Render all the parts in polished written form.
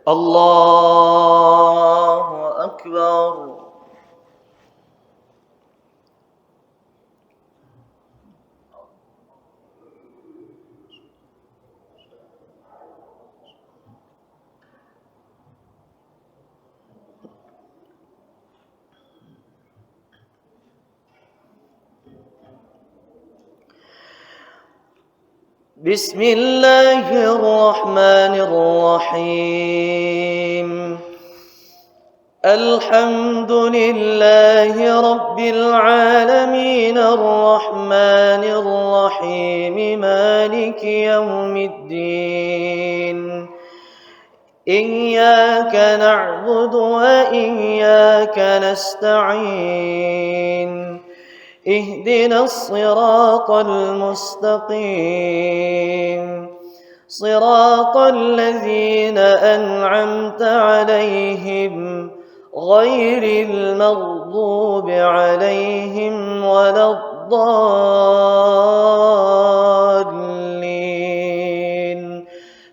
الله أكبر. بسم الله الرحمن الرحيم. الحمد لله رب العالمين الرحمن الرحيم مالك يوم الدين. إياك نعبد وإياك نستعين. اهدنا الصراط المستقيم صراط الذين أنعمت عليهم غير المغضوب عليهم ولا الضالين.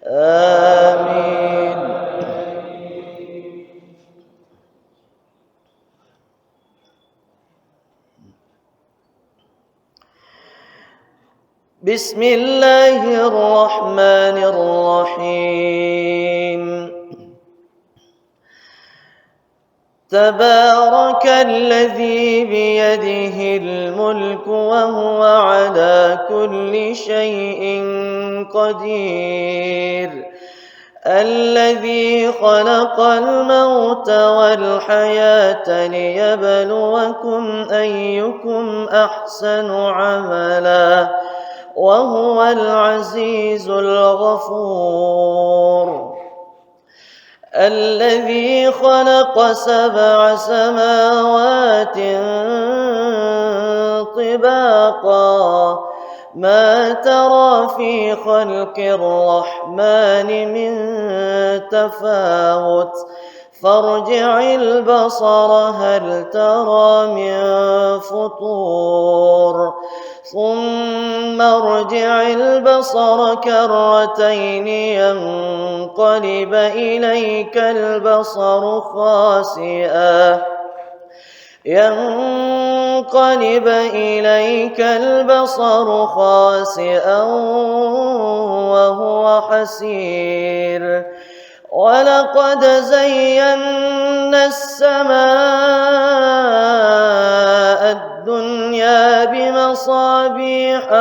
آمين. بسم الله الرحمن الرحيم. تبارك الذي بيده الملك وهو على كل شيء قدير. الذي خلق الموت والحياة ليبلوكم أيكم أحسن عملا وهو العزيز الغفور. الذي خلق 7 سماوات طباقا ما ترى في خلق الرحمن من تفاوت فارجع البصر هل ترى من فطور ثم ارجع البصر كرتين ينقلب إليك البصر خاسئا وهو حسير. ولقد زينا السماء الدنيا بمصابيح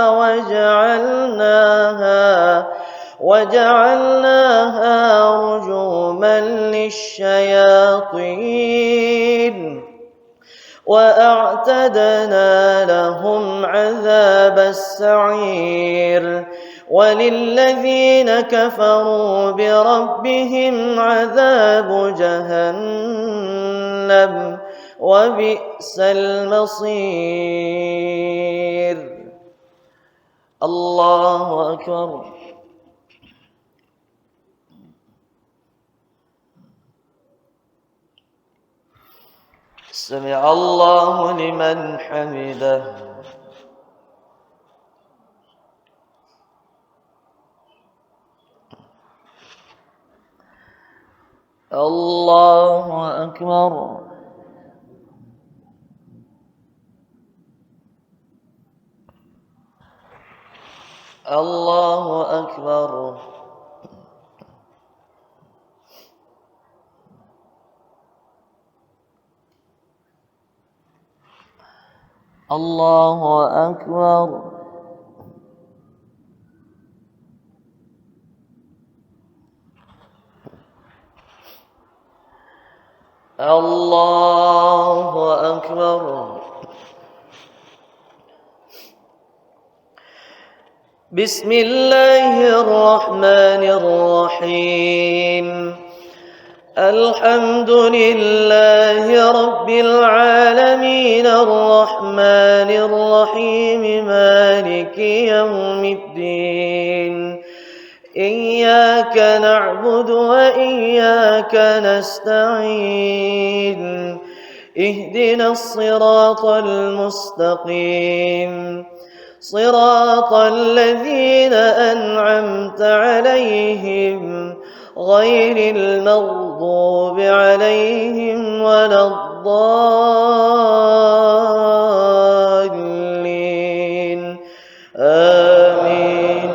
وجعلناها رجوما للشياطين وأعتدنا لهم عذاب السعير. وللذين كفروا بربهم عذاب جهنم وبئس المصير. الله أكبر. سمع الله لمن حمده. الله أكبر. الله أكبر. الله أكبر. الله أكبر. بسم الله الرحمن الرحيم. الحمد لله رب العالمين الرحمن الرحيم مالك يوم الدين. إياك نعبد وإياك نستعين. اهدنا الصراط المستقيم صراط الذين أنعمت عليهم غير المغضوب عليهم ولا الضالين آمين.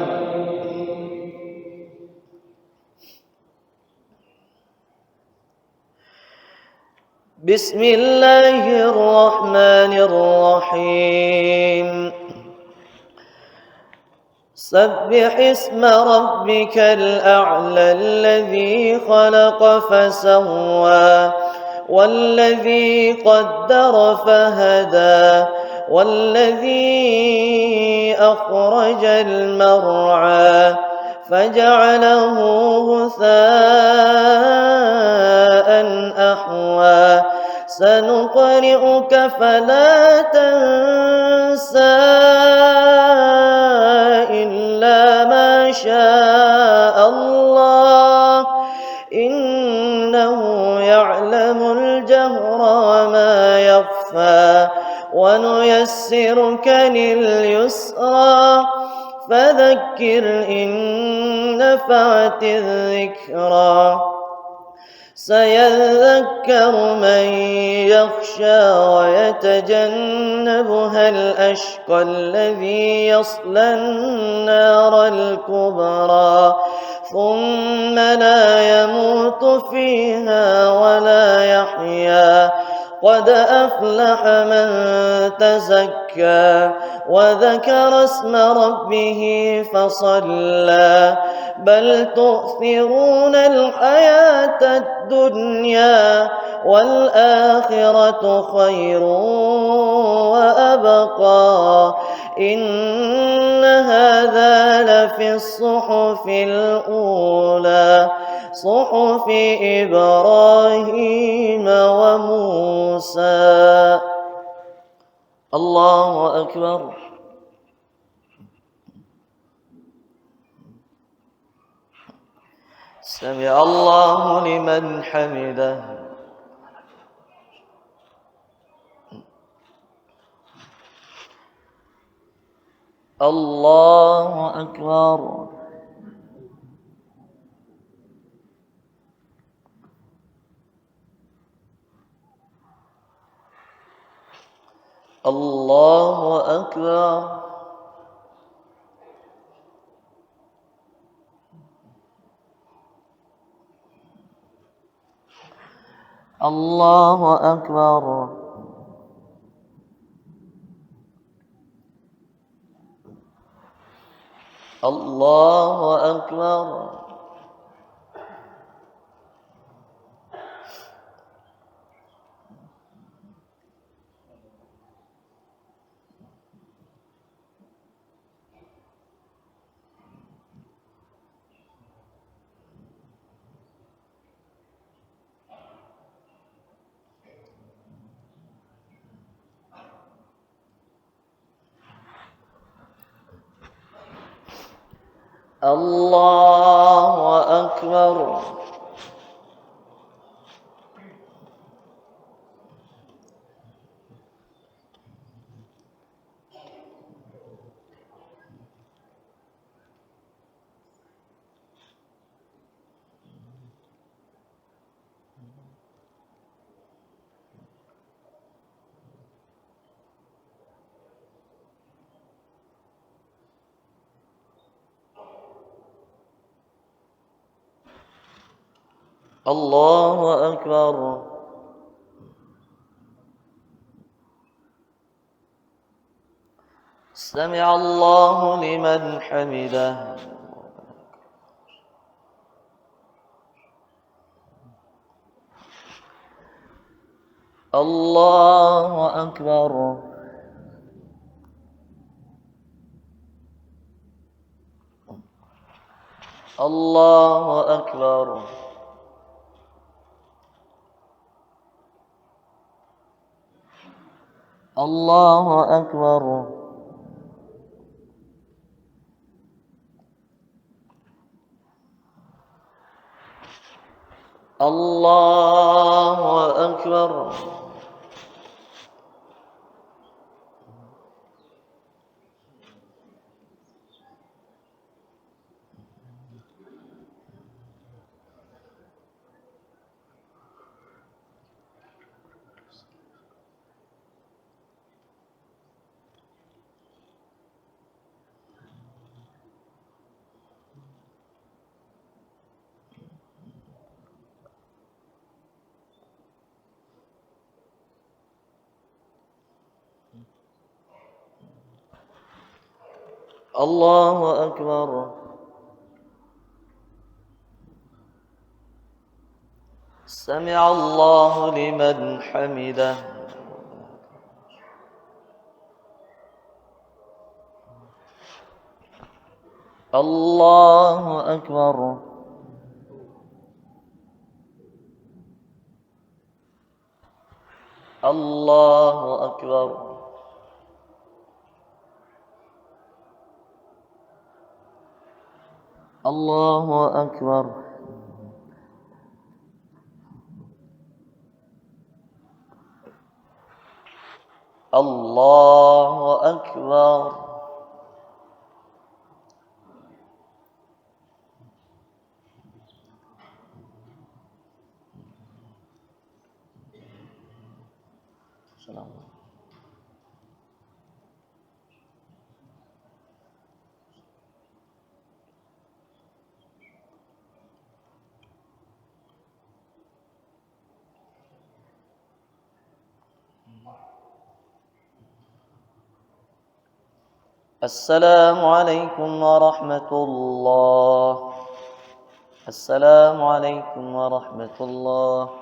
بسم الله الرحمن الرحيم. سبح اسم ربك الأعلى الذي خلق فسوى والذي قدر فهدى والذي أخرج المرعى فجعله غثاء أحوى سنقرئك فلا تنسى إلا ما شاء الله إنه يعلم الجهر وما يخفى ونيسرك لليسرى فذكر إن نفعت الذكرى سيذكر من يخشى ويتجنبها الأشقى الذي يصلى النار الكبرى ثم لا يموت فيها ولا يحيا قد أفلح من تزكى وذكر اسم ربه فصلى بل تؤثرون الحياة الدنيا والآخرة خير وأبقى إن هذا لفي الصحف الأولى صحف إبراهيم وموسى. الله أكبر. سمع الله لمن حمده. الله أكبر. الله أكبر. الله أكبر. الله أكبر. الله أكبر. الله أكبر. سمع الله لمن حمده. الله أكبر. الله أكبر. الله أكبر. الله أكبر. الله أكبر. سمع الله لمن حمده. الله أكبر. الله أكبر. الله أكبر. الله أكبر. السلام عليكم ورحمة الله. السلام عليكم ورحمة الله.